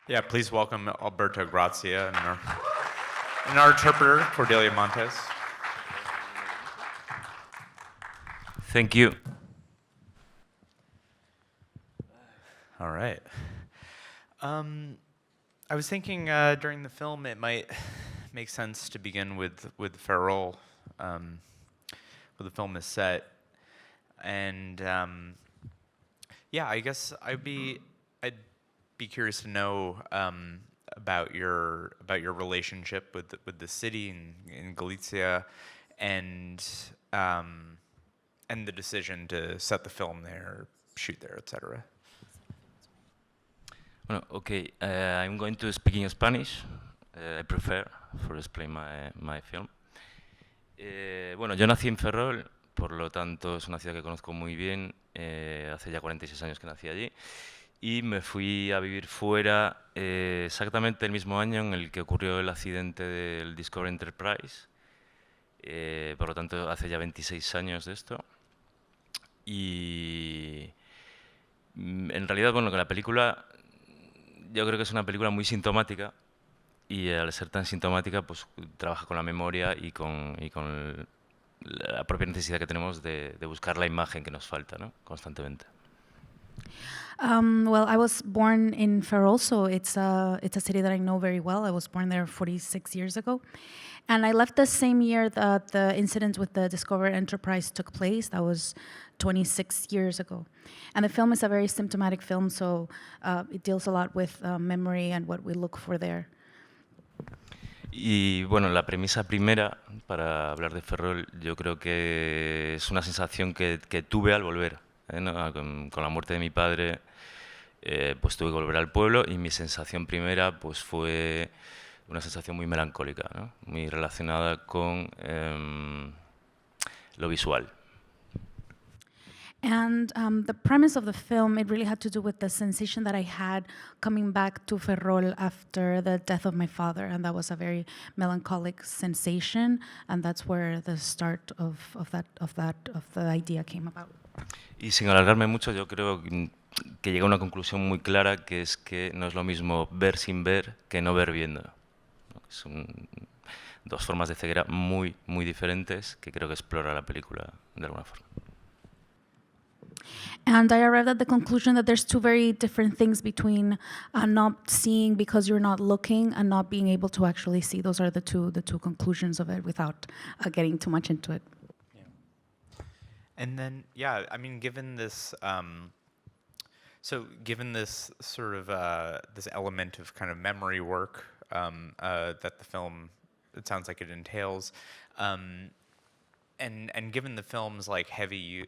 Yeah, please welcome Alberto Grazia and our interpreter, Cordelia Montes. Thank you. All right. I was thinking during the film it might make sense to begin with Ferrol, where the film is set, and yeah, I guess I'd be curious to know about your relationship with the city in Galicia, and the decision to set the film there, shoot there, etc. Bueno, okay, I'm going to speak in Spanish. I prefer for explain my film. Bueno, yo nací en Ferrol, por lo tanto es una ciudad que conozco muy bien. Hace ya 46 años que nací allí. Y me fui a vivir fuera exactamente el mismo año en el que ocurrió el accidente del Discovery Enterprise. Por lo tanto, hace ya 26 años de esto. Y en realidad, bueno, que la película, yo creo que es una película muy sintomática y al ser tan sintomática, pues trabaja con la memoria y con la propia necesidad que tenemos de buscar la imagen que nos falta, ¿no? Constantemente. Well, I was born in Ferrol, so it's a city that I know very well. I was born there 46 years ago. And I left the same year that the incident with the Discovery Enterprise took place. That was 26 years ago. And the film is a very symptomatic film, so it deals a lot with memory and what we look for there. Y bueno, la premisa primera, para hablar de Ferrol, yo creo que es una sensación que tuve al volver, ¿no? Con la muerte de mi padre, pues tuve que volver al pueblo y mi sensación primera pues fue una sensación muy melancólica, ¿no? Muy relacionada con lo visual. And the premise of the film, it really had to do with the sensation that I had coming back to Ferrol after the death of my father, and that was a very melancholic sensation, and that's where the start of the idea came about. Y sin alargarme mucho, yo creo que llega a una conclusión muy clara, que es que no es lo mismo ver sin ver que no ver viendo. Son dos formas de ceguera muy, muy diferentes que creo que explora la película de alguna forma. And I arrived at the conclusion that there's two very different things between not seeing because you're not looking and not being able to actually see. Those are the two conclusions of it without getting too much into it. Yeah. And then, yeah, I mean, given this, given this sort of this element of kind of memory work that the film, it sounds like it entails, and given the film's like heavy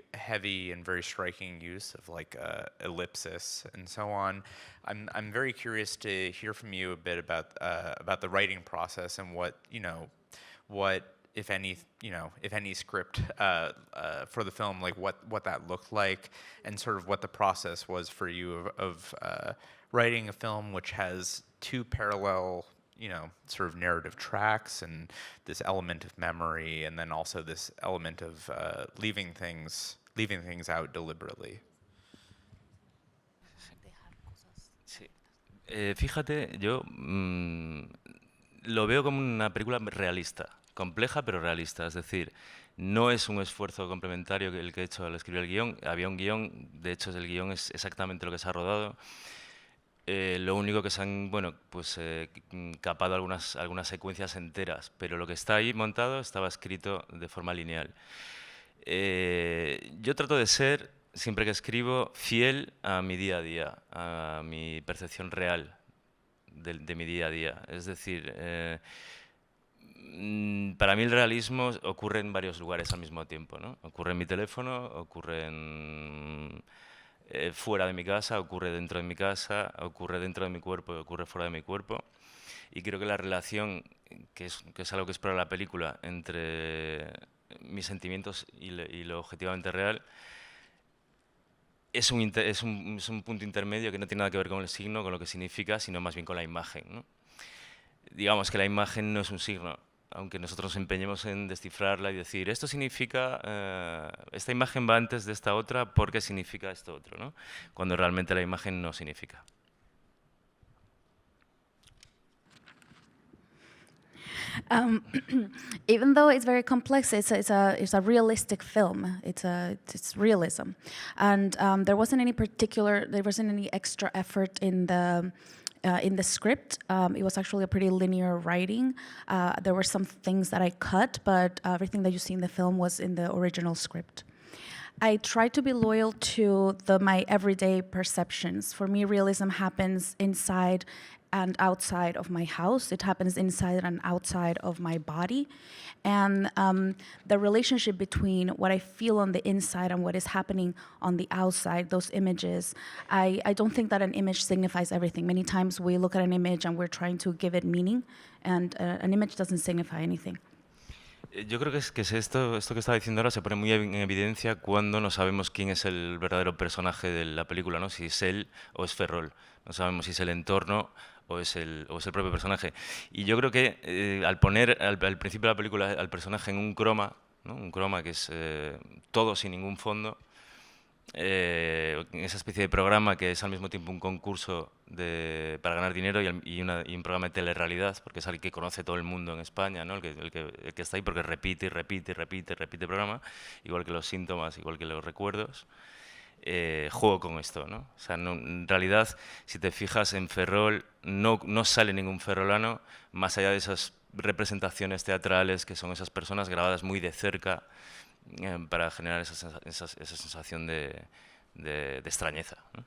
and very striking use of like ellipsis and so on, I'm very curious to hear from you a bit about the writing process and what if any script for the film, like what that looked like, and sort of what the process was for you of writing a film which has two parallel sort of narrative tracks and this element of memory, and then also this element of leaving things out deliberately. Sí. Fíjate, yo lo veo como una película realista, compleja pero realista, es decir, no es un esfuerzo complementario el que he hecho al escribir el guión. Había un guión, de hecho el guión es exactamente lo que se ha rodado. Lo único que se han, capado algunas secuencias enteras, pero lo que está ahí montado estaba escrito de forma lineal. Yo trato de ser, siempre que escribo, fiel a mi día a día, a mi percepción real de mi día a día. Es decir, para mí el realismo ocurre en varios lugares al mismo tiempo, ¿no? Ocurre en mi teléfono, ocurre fuera de mi casa, ocurre dentro de mi casa, ocurre dentro de mi cuerpo y ocurre fuera de mi cuerpo. Y creo que la relación, que es algo que explora la película, entre mis sentimientos y lo objetivamente real, es un punto intermedio que no tiene nada que ver con el signo, con lo que significa, sino más bien con la imagen, ¿no? Digamos que la imagen no es un signo, aunque nosotros nos empeñemos en descifrarla y decir, esto significa, esta imagen va antes de esta otra porque significa esto otro, ¿no? Cuando realmente la imagen no significa. Um, even though it's very complex, it's a realistic film. It's realism, and there wasn't any extra effort in the script. It was actually a pretty linear writing. There were some things that I cut, but everything that you see in the film was in the original script. I try to be loyal to my everyday perceptions. For me, realism happens inside and outside of my house. It happens inside and outside of my body. And the relationship between what I feel on the inside and what is happening on the outside, those images, I don't think that an image signifies everything. Many times we look at an image and we're trying to give it meaning, and an image doesn't signify anything. Yo creo que es esto que estaba diciendo ahora se pone muy en evidencia cuando no sabemos quién es el verdadero personaje de la película, ¿no? Si es él o es Ferrol. No sabemos si es el entorno o es el propio personaje. Y yo creo que al poner al principio de la película al personaje en un croma, ¿no? Un croma que es todo sin ningún fondo, esa especie de programa que es al mismo tiempo un concurso para ganar dinero y un programa de telerrealidad, porque es el que conoce todo el mundo en España, ¿no? el que está ahí porque repite y repite y repite y repite el programa, igual que los síntomas, igual que los recuerdos. Juego con esto, ¿no? O sea, en realidad, si te fijas en Ferrol, no sale ningún ferrolano, más allá de esas representaciones teatrales que son esas personas grabadas muy de cerca, para generar esa sensación de extrañeza, ¿no?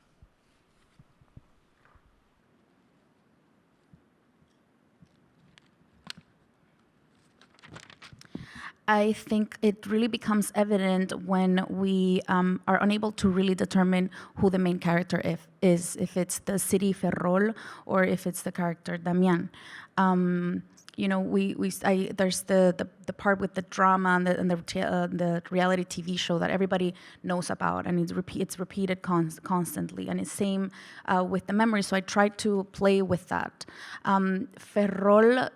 I think it really becomes evident when we are unable to really determine who the main character is, if it's the city Ferrol or if it's the character Damián. You know, there's the part with the drama and the reality TV show that everybody knows about, and it's repeated constantly, and it's same with the memory. So I tried to play with that. Ferrol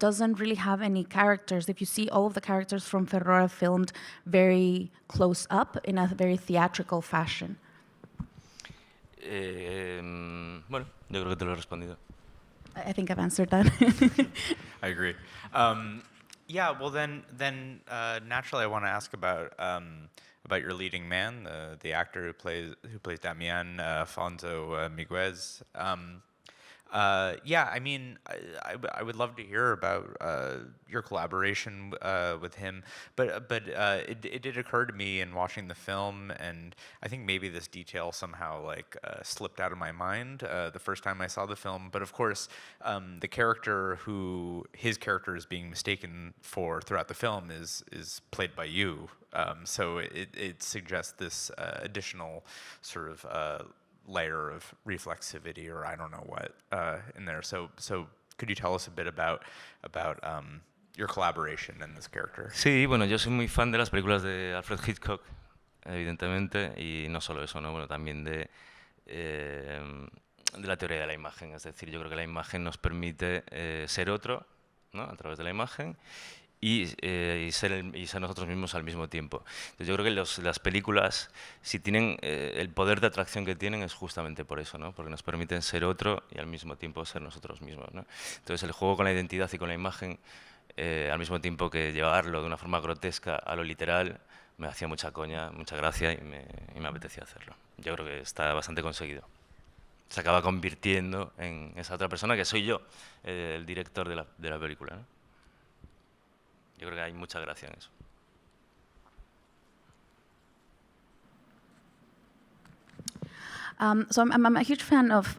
doesn't really have any characters. If you see, all of the characters from Ferrol filmed very close up in a very theatrical fashion. Bueno, yo creo que te lo he respondido. I think I've answered that. I agree. Yeah, well then naturally I want to ask about your leading man, the actor who plays Damián, Afonso Miguez. Yeah, I mean, I would love to hear about your collaboration with him, but it did occur to me in watching the film, and I think maybe this detail somehow like slipped out of my mind the first time I saw the film. But of course, the character his character is being mistaken for throughout the film is played by you. So it suggests this additional sort of layer of reflexivity, or I don't know what, in there. So could you tell us a bit about your collaboration in this character? Sí, bueno, yo soy muy fan de las películas de Alfred Hitchcock, evidentemente, y no solo eso, ¿no? Bueno, también de la teoría de la imagen. Es decir, yo creo que la imagen nos permite ser otro, ¿no? A través de la imagen, y ser nosotros mismos al mismo tiempo. Entonces yo creo que las películas, si tienen el poder de atracción que tienen, es justamente por eso, ¿no? Porque nos permiten ser otro y al mismo tiempo ser nosotros mismos, ¿no? Entonces el juego con la identidad y con la imagen, al mismo tiempo que llevarlo de una forma grotesca a lo literal, me hacía mucha coña, mucha gracia y me apetecía hacerlo. Yo creo que está bastante conseguido. Se acaba convirtiendo en esa otra persona que soy yo, el director de la película, ¿no? Yo creo que hay mucha gracia en eso. So I'm a huge fan of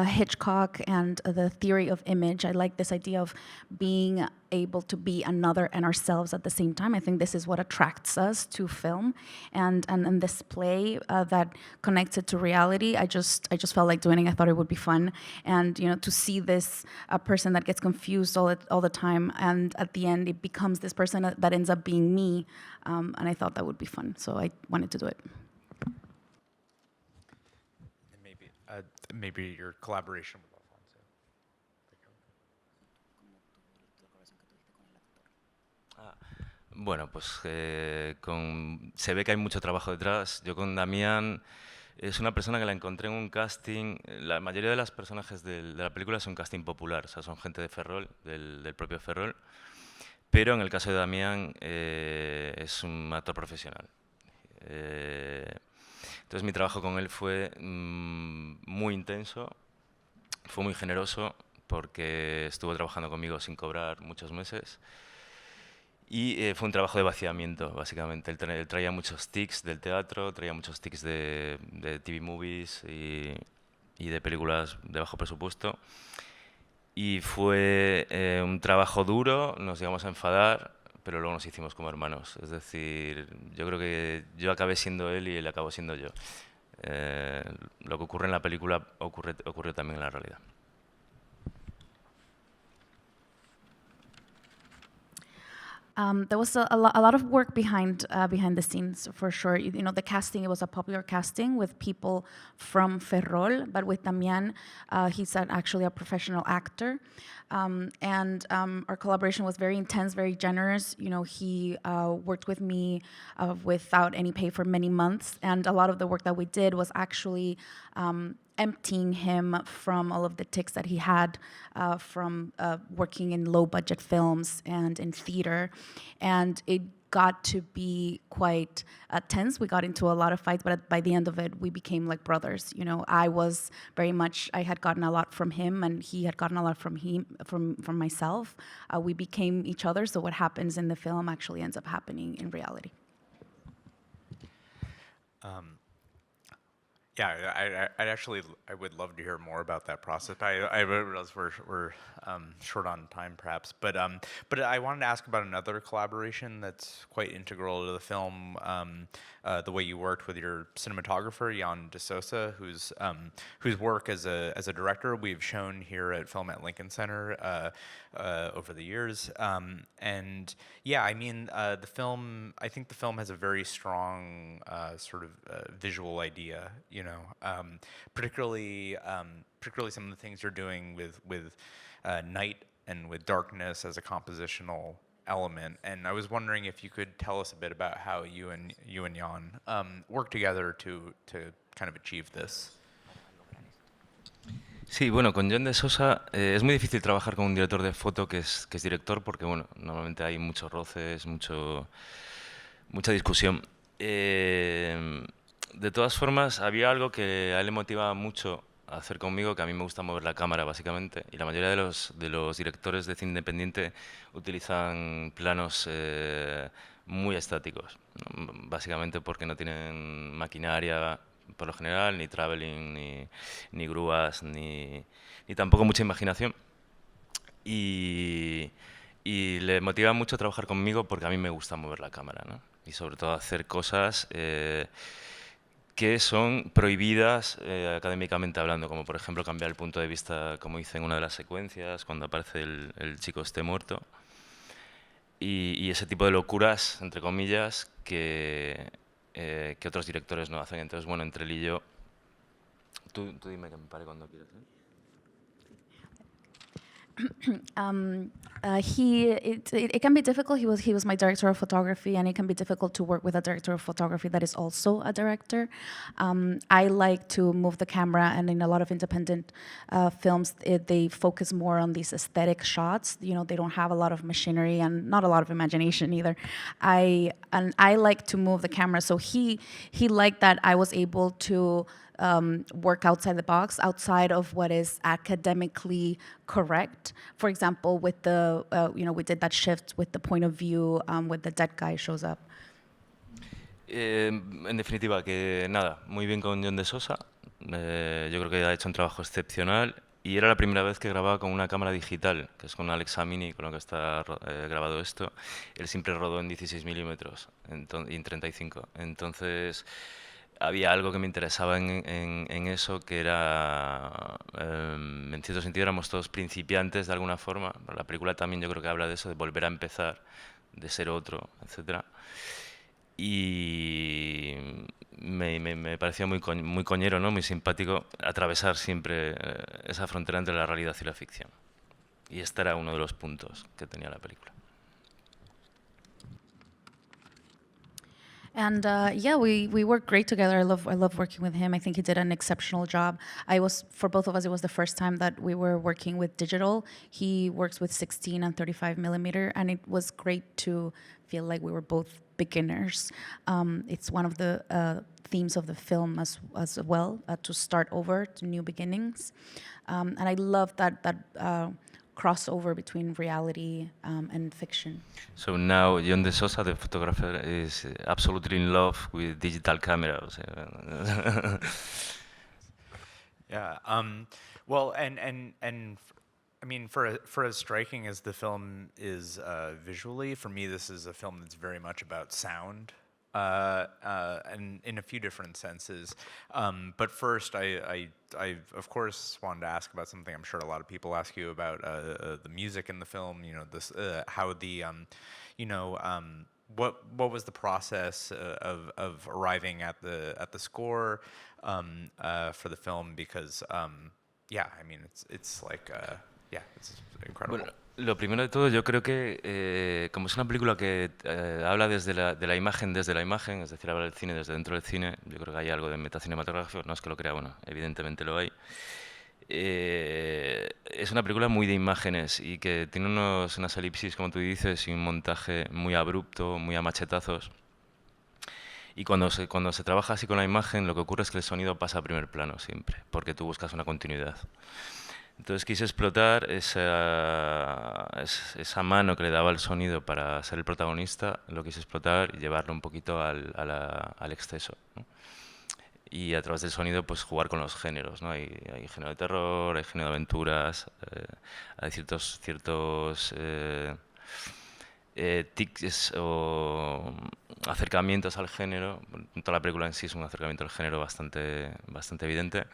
Hitchcock and the theory of image. I like this idea of being able to be another and ourselves at the same time. I think this is what attracts us to film, and this play that connects it to reality. I just felt like doing it. I thought it would be fun, and to see this person that gets confused all the time, and at the end it becomes this person that ends up being me, and I thought that would be fun. So I wanted to do it. Maybe your collaboration with Alfonso. Bueno, pues se ve que hay mucho trabajo detrás. Yo con Damián Es una persona que la encontré en un casting. La mayoría de los personajes de la película es un casting popular, o sea, son gente de Ferrol, del propio Ferrol. Pero en el caso de Damián es un actor profesional. Entonces mi trabajo con él fue muy intenso, fue muy generoso porque estuvo trabajando conmigo sin cobrar muchos meses. Y fue un trabajo de vaciamiento, básicamente. Él traía muchos tics del teatro, traía muchos tics de TV movies y de películas de bajo presupuesto. Y fue un trabajo duro, nos llegamos a enfadar, pero luego nos hicimos como hermanos. Es decir, yo creo que yo acabé siendo él y él acabó siendo yo. Lo que ocurre en la película ocurrió también en la realidad. There was a lot of work behind the scenes for sure. You know, the casting, it was a popular casting with people from Ferrol, but with Damián, he's actually a professional actor. Our collaboration was very intense, very generous. You know, he worked with me without any pay for many months, and a lot of the work that we did was actually emptying him from all of the tics that he had from working in low-budget films and in theater. And it got to be quite tense. We got into a lot of fights, but by the end of it, we became like brothers. You know, I had gotten a lot from him, and he had gotten a lot from myself. We became each other, so what happens in the film actually ends up happening in reality. Yeah, I would love to hear more about that process. I realize we're short on time, perhaps, but I wanted to ask about another collaboration that's quite integral to the film. The way you worked with your cinematographer Jan de Sosa, whose work as a director we've shown here at Film at Lincoln Center over the years. And yeah, I mean, I think the film has a very strong sort of visual idea. You know, particularly some of the things you're doing with night and with darkness as a compositional element. And I was wondering if you could tell us a bit about how you and Jan work together to kind of achieve this. Sí, bueno, con Jan de Sosa es muy difícil trabajar con un director de foto que es director porque, bueno, normalmente hay muchos roces, mucha discusión. De todas formas, había algo que a él le motivaba mucho a hacer conmigo, que a mí me gusta mover la cámara, básicamente, y la mayoría de los directores de cine independiente utilizan planos muy estáticos, ¿no? Básicamente porque no tienen maquinaria, por lo general, ni traveling, ni grúas, ni tampoco mucha imaginación. Y le motiva mucho trabajar conmigo porque a mí me gusta mover la cámara, ¿no? Y sobre todo hacer cosas que son prohibidas académicamente hablando, como por ejemplo cambiar el punto de vista, como hice en una de las secuencias, cuando aparece el chico este muerto. Y ese tipo de locuras, entre comillas, que otros directores no hacen. Entonces, bueno, entre él y yo... Tú dime que me pare cuando quieras, ¿eh? It can be difficult. He was my director of photography, and it can be difficult to work with a director of photography that is also a director. I like to move the camera, and in a lot of independent films, they focus more on these aesthetic shots. You know, they don't have a lot of machinery and not a lot of imagination either. I like to move the camera, so he liked that I was able to work outside the box, outside of what is academically correct. For example, with the, we did that shift with the point of view, when the dead guy shows up. En definitiva, que nada, muy bien con Jan de Sosa. Yo creo que ha hecho un trabajo excepcional y era la primera vez que grababa con una cámara digital, que es con una Alexa Mini, con la que está grabado esto. Él siempre rodó en 16 milímetros y en 35. Entonces... había algo que me interesaba en eso, que era, en cierto sentido, éramos todos principiantes de alguna forma. La película también yo creo que habla de eso, de volver a empezar, de ser otro, etc. Y me parecía muy coñero, ¿no? Muy simpático atravesar siempre esa frontera entre la realidad y la ficción. Y este era uno de los puntos que tenía la película. And yeah, we work great together. I love working with him. I think he did an exceptional job. For both of us, it was the first time that we were working with digital. He works with 16 and 35 millimeter, and it was great to feel like we were both beginners. It's one of the themes of the film as well, to start over, to new beginnings. And I love that crossover between reality and fiction. So now John de Sosa, the photographer, is absolutely in love with digital camera. O sea, Yeah. Well, I mean, for as striking as the film is visually, for me, this is a film that's very much about sound, and in a few different senses. But first, I of course wanted to ask about something I'm sure a lot of people ask you about, the music in the film. You know, this how the what was the process of arriving at the score for the film? Because yeah, I mean, it's like yeah, it's incredible. Bueno, lo primero de todo, yo creo que como es una película que habla desde la imagen, es decir, habla del cine desde dentro del cine, yo creo que hay algo de metacinematográfico, no es que lo crea, bueno, evidentemente lo hay. Es una película muy de imágenes y que tiene unas elipsis, como tú dices, y un montaje muy abrupto, muy a machetazos. Y cuando se trabaja así con la imagen, lo que ocurre es que el sonido pasa a primer plano siempre, porque tú buscas una continuidad. Entonces quise explotar esa mano que le daba el sonido para ser el protagonista, lo quise explotar y llevarlo un poquito al exceso, ¿no? Y a través del sonido pues jugar con los géneros, ¿no? Hay género de terror, hay género de aventuras, hay ciertos tics o acercamientos al género. Toda la película en sí es un acercamiento al género bastante evidente,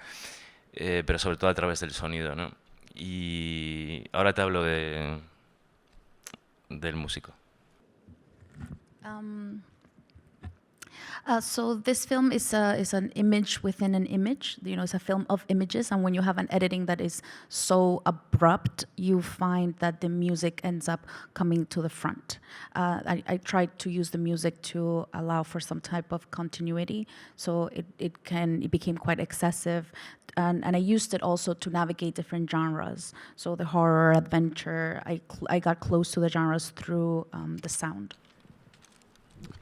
pero sobre todo a través del sonido, ¿no? Y ahora te hablo del músico. So this film is an image within an image. You know, it's a film of images, and when you have an editing that is so abrupt, you find that the music ends up coming to the front. I tried to use the music to allow for some type of continuity, so it became quite excessive, and I used it also to navigate different genres. So the horror, adventure, I got close to the genres through the sound.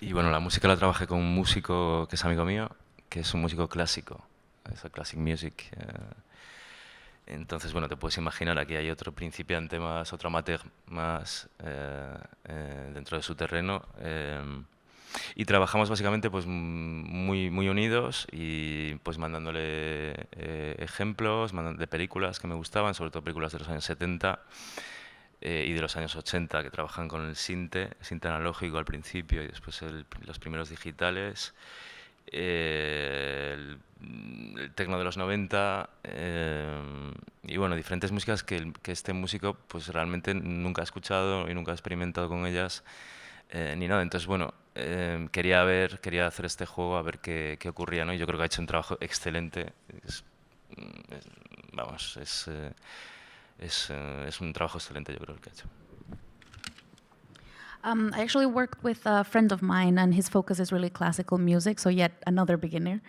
Y bueno, la música la trabajé con un músico que es amigo mío, que es un músico clásico, es el classic music. Entonces, bueno, te puedes imaginar, aquí hay otro principiante más, otro amateur más dentro de su terreno. Y trabajamos básicamente pues muy unidos y pues mandándole ejemplos de películas que me gustaban, sobre todo películas de los años 70. Y de los años 80, que trabajan con el sinte analógico al principio y después los primeros digitales, el techno de los 90, y bueno, diferentes músicas que este músico pues realmente nunca ha escuchado y nunca ha experimentado con ellas, ni nada. Entonces, bueno, quería hacer este juego a ver qué ocurría, ¿no? Y yo creo que ha hecho un trabajo excelente. Es un trabajo excelente, yo creo, el que ha hecho. I actually worked with a friend of mine, and his focus is really classical music, so yet another beginner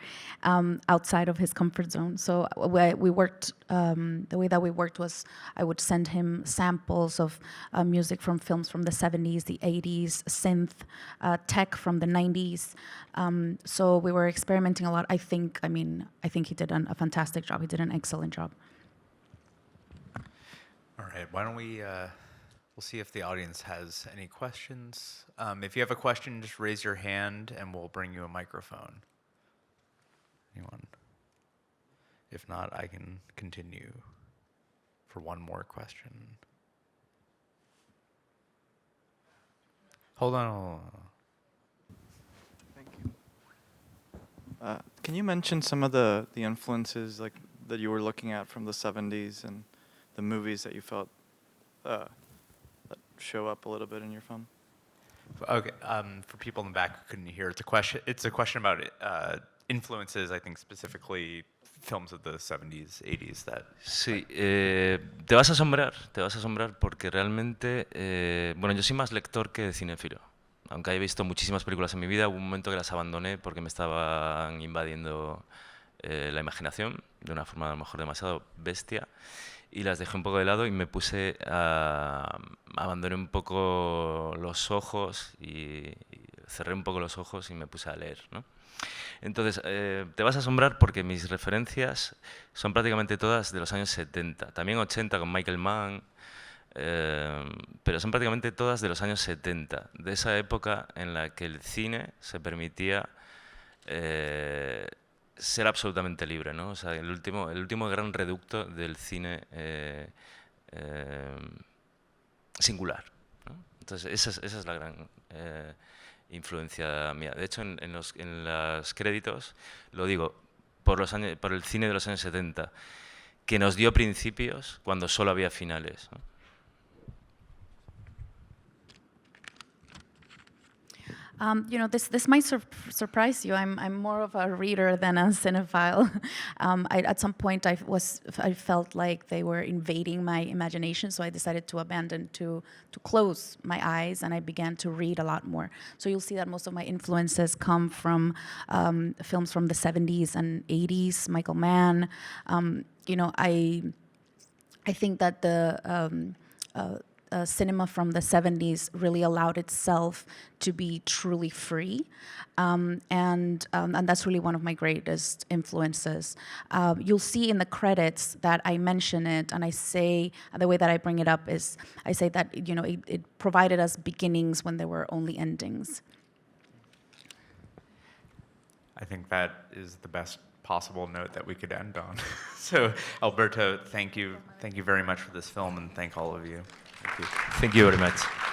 outside of his comfort zone. So we worked, the way that we worked was I would send him samples of music from films from the 70s, the 80s, synth, tech from the 90s. So we were experimenting a lot. I think he did a fantastic job. He did an excellent job. All right, why don't we'll see if the audience has any questions. If you have a question, just raise your hand and we'll bring you a microphone. Anyone? If not, I can continue for one more question. Hold on. Thank you. Can you mention some of the influences like that you were looking at from the 70s and the movies that you felt that show up a little bit in your film? Okay, for people in the back who couldn't hear, it's a question about influences, I think specifically films of the 70s, 80s that... Sí, te vas a asombrar porque realmente, bueno, yo soy más lector que cinéfilo. aunque haya visto muchísimas películas en mi vida, hubo un momento que las abandoné porque me estaban invadiendo la imaginación de una forma a lo mejor demasiado bestia, y las dejé un poco de lado y me puse a... abandoné un poco los ojos y cerré un poco los ojos y me puse a leer, ¿no? Entonces, te vas a asombrar porque mis referencias son prácticamente todas de los años 70, también 80 con Michael Mann, pero son prácticamente todas de los años 70, de esa época en la que el cine se permitía ser absolutamente libre, ¿no? O sea, el último gran reducto del cine singular, ¿no? Entonces, esa es la gran influencia mía. De hecho, en los créditos lo digo, por el cine de los años 70, que nos dio principios cuando solo había finales, ¿no? This might surprise you. I'm more of a reader than a cinephile. At some point, I felt like they were invading my imagination, so I decided to close my eyes, and I began to read a lot more. So you'll see that most of my influences come from films from the 70s and 80s, Michael Mann. I think that the cinema from the 70s really allowed itself to be truly free, and that's really one of my greatest influences. You'll see in the credits that I mention it, and I say, the way that I bring it up is, I say that it provided us beginnings when there were only endings. I think that is the best possible note that we could end on. So, Alberto, thank you very much for this film, and thank all of you. Thank you. Thank you very much.